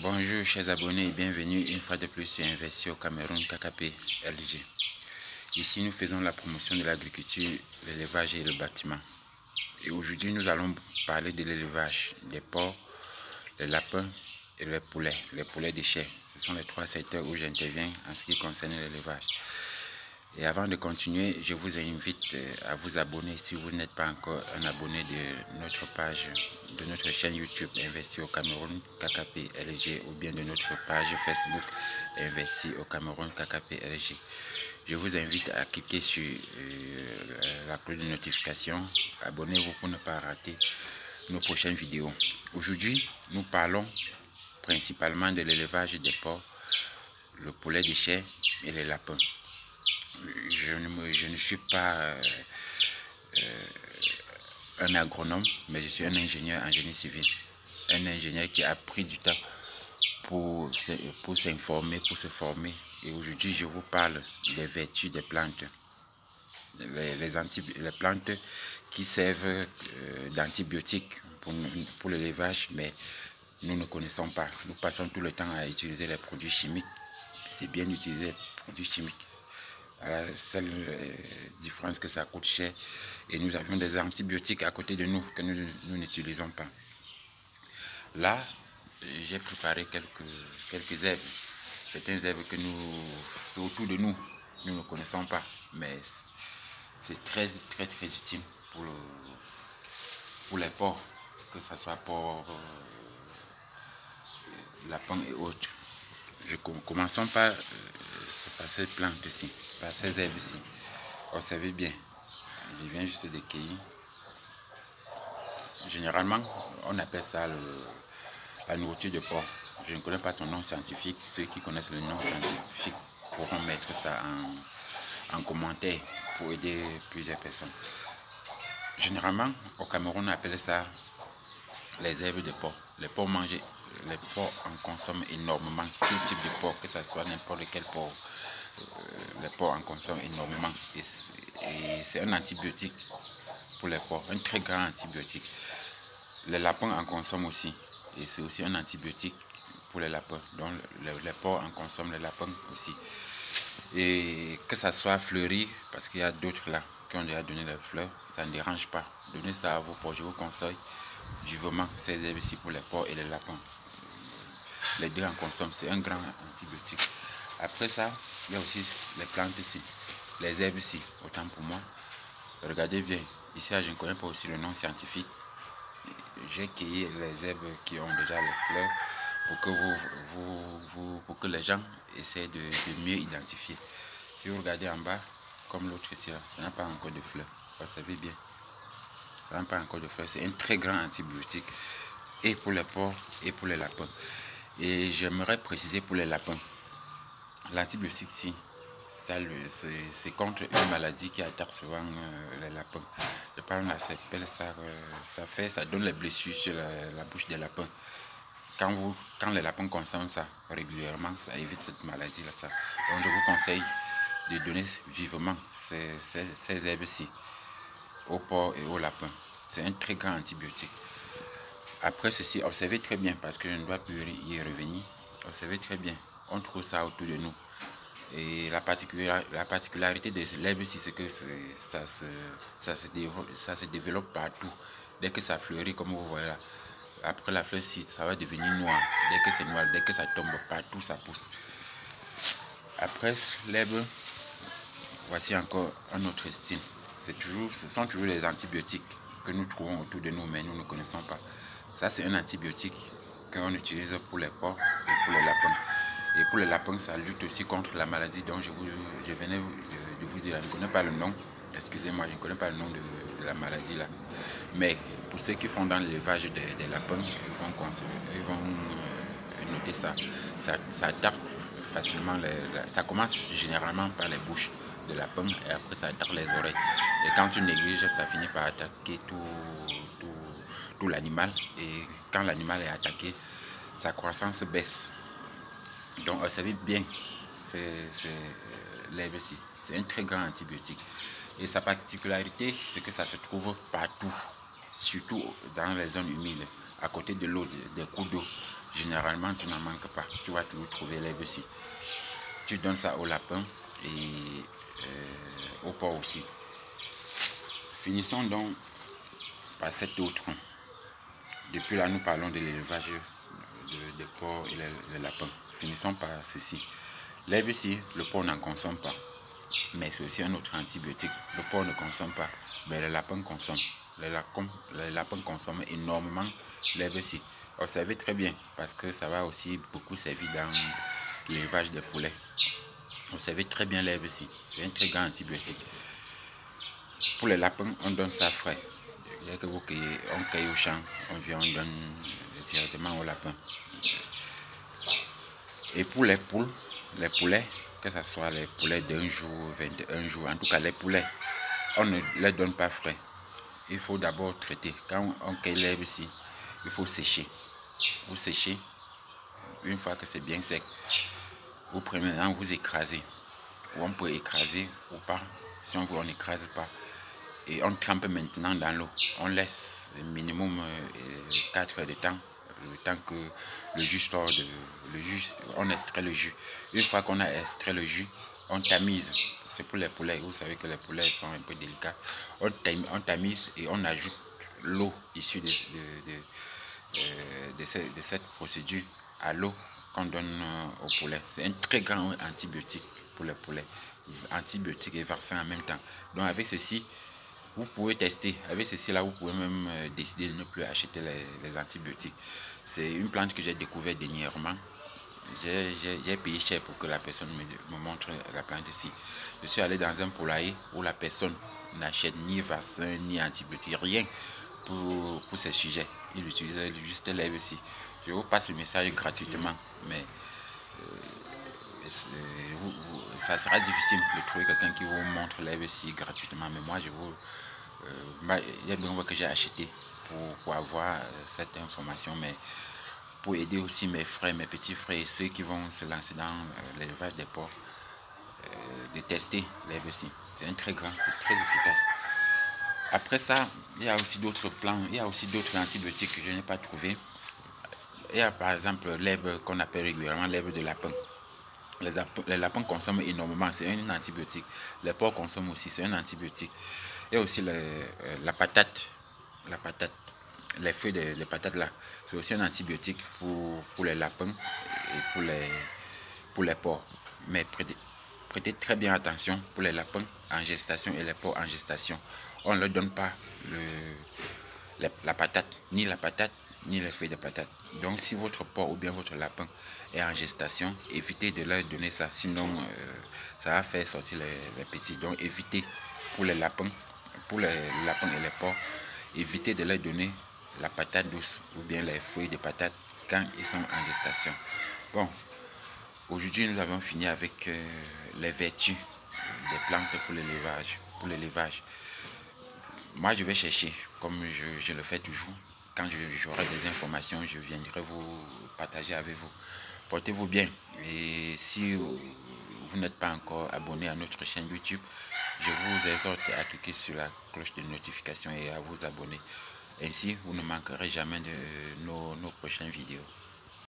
Bonjour chers abonnés et bienvenue une fois de plus sur Investir au Cameroun KKP LG. Ici nous faisons la promotion de l'agriculture, l'élevage et le bâtiment. Et aujourd'hui nous allons parler de l'élevage, des porcs, les lapins et les poulets de chair. Ce sont les trois secteurs où j'interviens en ce qui concerne l'élevage. Et avant de continuer, je vous invite à vous abonner si vous n'êtes pas encore un abonné de notre page, de notre chaîne YouTube Investir au Cameroun KKP LG ou bien de notre page Facebook Investir au Cameroun KKP LG. Je vous invite à cliquer sur la cloche de notification. Abonnez-vous pour ne pas rater nos prochaines vidéos. Aujourd'hui, nous parlons principalement de l'élevage des porcs, le poulet de chair et les lapins. Je ne suis pas un agronome, mais je suis un ingénieur en génie civil. Un ingénieur qui a pris du temps pour s'informer, pour se former. Et aujourd'hui, je vous parle des vertus des plantes. Les plantes qui servent d'antibiotiques pour l'élevage, mais nous ne connaissons pas. Nous passons tout le temps à utiliser les produits chimiques. C'est bien d'utiliser les produits chimiques. À la seule différence que ça coûte cher, et nous avions des antibiotiques à côté de nous que nous n'utilisons pas. Là, j'ai préparé quelques herbes. Certaines herbes que c'est autour de nous, nous ne connaissons pas, mais c'est très utile pour les porcs, que ce soit porcs, lapins et autres. Commençons par cette plante-ci, par ces herbes-ci. Observez bien, je viens juste de cueillir. Généralement, on appelle ça la nourriture de porc. Je ne connais pas son nom scientifique. Ceux qui connaissent le nom scientifique pourront mettre ça en commentaire pour aider plusieurs personnes. Généralement, au Cameroun, on appelle ça les herbes de porc. Les porcs en consomment énormément. Tout type de porc, que ce soit n'importe quel porc. Les porcs en consomment énormément. Et c'est un antibiotique pour les porcs, un très grand antibiotique. Les lapins en consomment aussi. Et c'est aussi un antibiotique pour les lapins. Donc les porcs en consomment, les lapins aussi. Et que ça soit fleuri, parce qu'il y a d'autres là qui ont déjà donné les fleurs, ça ne dérange pas. Donnez ça à vos porcs. Je vous conseille vivement ces herbes ici pour les porcs et les lapins. Les deux en consomment, c'est un grand antibiotique. Après ça, il y a aussi les plantes ici, les herbes ici, autant pour moi. Regardez bien, ici je ne connais pas aussi le nom scientifique. J'ai cueilli les herbes qui ont déjà les fleurs pour que les gens essaient de mieux identifier. Si vous regardez en bas, comme l'autre ici, là, ça n'a pas encore de fleurs. Vous savez bien, ça n'a pas encore de fleurs. C'est un très grand antibiotique, et pour les porcs et pour les lapins. Et j'aimerais préciser pour les lapins, l'antibiotique ici, c'est contre une maladie qui attaque souvent les lapins. Je parle là, ça donne les blessures sur la bouche des lapins. Quand les lapins consomment ça régulièrement, ça évite cette maladie-là. Donc je vous conseille de donner vivement ces herbes-ci aux porcs et aux lapins. C'est un très grand antibiotique. Après ceci, observez très bien, parce que je ne dois plus y revenir. Observez très bien, on trouve ça autour de nous. Et la particularité de l'herbe ici, c'est que ça se développe partout. Dès que ça fleurit, comme vous voyez là, après la fleur, ça va devenir noir. Dès que c'est noir, dès que ça tombe, partout ça pousse. Après l'herbe, voici encore un autre style. Ce sont toujours les antibiotiques que nous trouvons autour de nous, mais nous ne connaissons pas. Ça, c'est un antibiotique qu'on utilise pour les porcs et pour les lapins. Et pour les lapins, ça lutte aussi contre la maladie dont je venais de vous dire. Je ne connais pas le nom. Excusez-moi, je ne connais pas le nom de la maladie là. Mais pour ceux qui font dans l'élevage des lapins, ils vont noter ça. Ça attaque facilement. Ça commence généralement par les bouches de lapin et après ça attaque les oreilles. Et quand tu négliges, ça finit par attaquer tout l'animal. Et quand l'animal est attaqué, sa croissance baisse. Donc, vous savez bien, l'herbe-ci, c'est un très grand antibiotique. Et sa particularité, c'est que ça se trouve partout, surtout dans les zones humides, à côté de l'eau, des cours d'eau. généralement tu n'en manques pas. Tu vas toujours trouver l'herbe ici. Tu donnes ça au lapin et au porc aussi. Finissons donc par cet autre. Depuis là, nous parlons de l'élevage des porcs et les lapins. Finissons par ceci. L'herbe ici, le porc n'en consomme pas. Mais c'est aussi un autre antibiotique. Le porc ne consomme pas, mais les lapins consomment. Les lapins consomment énormément l'herbe ici. Observez très bien, parce que ça va aussi beaucoup servir dans l'élevage des poulets. Observez très bien l'herbe ici. C'est un très grand antibiotique. Pour les lapins, on donne ça frais. Dès que on cueille au champ, on vient, on donne directement au lapin. Et pour les poulets, que ce soit les poulets d'1 jour, 21 jours, en tout cas les poulets, on ne les donne pas frais. Il faut d'abord traiter. Quand on cueille l'herbe ici, il faut sécher. Vous séchez, une fois que c'est bien sec, vous prenez maintenant, vous écrasez. Ou on peut écraser ou pas. Si on veut, on n'écrase pas. Et on trempe maintenant dans l'eau. On laisse minimum 4 heures de temps. Le temps que le jus sort on extrait le jus. Une fois qu'on a extrait le jus, on tamise. C'est pour les poulets. Vous savez que les poulets sont un peu délicats. On tamise et on ajoute l'eau issue de cette procédure à l'eau qu'on donne aux poulets. C'est un très grand antibiotique pour les poulets. Antibiotique et vaccin en même temps. Donc avec ceci, vous pouvez tester. Avec ceci là, vous pouvez même décider de ne plus acheter les antibiotiques. C'est une plante que j'ai découverte dernièrement. J'ai payé cher pour que la personne me montre la plante ici. Je suis allé dans un poulailler où la personne n'achète ni vaccin, ni antibiotiques, rien pour ces sujets. Il utilise juste l'herbe ici. Je vous passe le message gratuitement, mais ça sera difficile de trouver quelqu'un qui vous montre l'herbe ici gratuitement. Mais moi, il y a bien que j'ai acheté pour avoir cette information, mais pour aider aussi mes frères, mes petits frères et ceux qui vont se lancer dans l'élevage des porcs, de tester l'herbe ici. C'est un très grand, c'est très efficace. Après ça, il y a aussi d'autres plants, il y a aussi d'autres antibiotiques que je n'ai pas trouvé. Il y a par exemple l'herbe qu'on appelle régulièrement l'herbe de lapin. Les lapins consomment énormément, c'est un antibiotique. Les porcs consomment aussi, c'est un antibiotique. Il y a aussi la patate, les feuilles de patates là, c'est aussi un antibiotique pour les lapins et pour les porcs. Mais prêtez très bien attention pour les lapins en gestation et les porcs en gestation. On ne leur donne pas la patate, ni les feuilles de patate. Donc si votre porc ou bien votre lapin est en gestation, évitez de leur donner ça, sinon ça va faire sortir les petits. Donc évitez pour les lapins et les porcs, évitez de leur donner la patate douce ou bien les feuilles de patate quand ils sont en gestation. Bon, aujourd'hui nous avons fini avec les vertus des plantes pour l'élevage. Moi je vais chercher, comme je le fais toujours. Quand j'aurai des informations, je viendrai vous partager avec vous. Portez-vous bien. Et si vous n'êtes pas encore abonné à notre chaîne YouTube, je vous exhorte à cliquer sur la cloche de notification et à vous abonner. Ainsi, vous ne manquerez jamais de nos prochaines vidéos.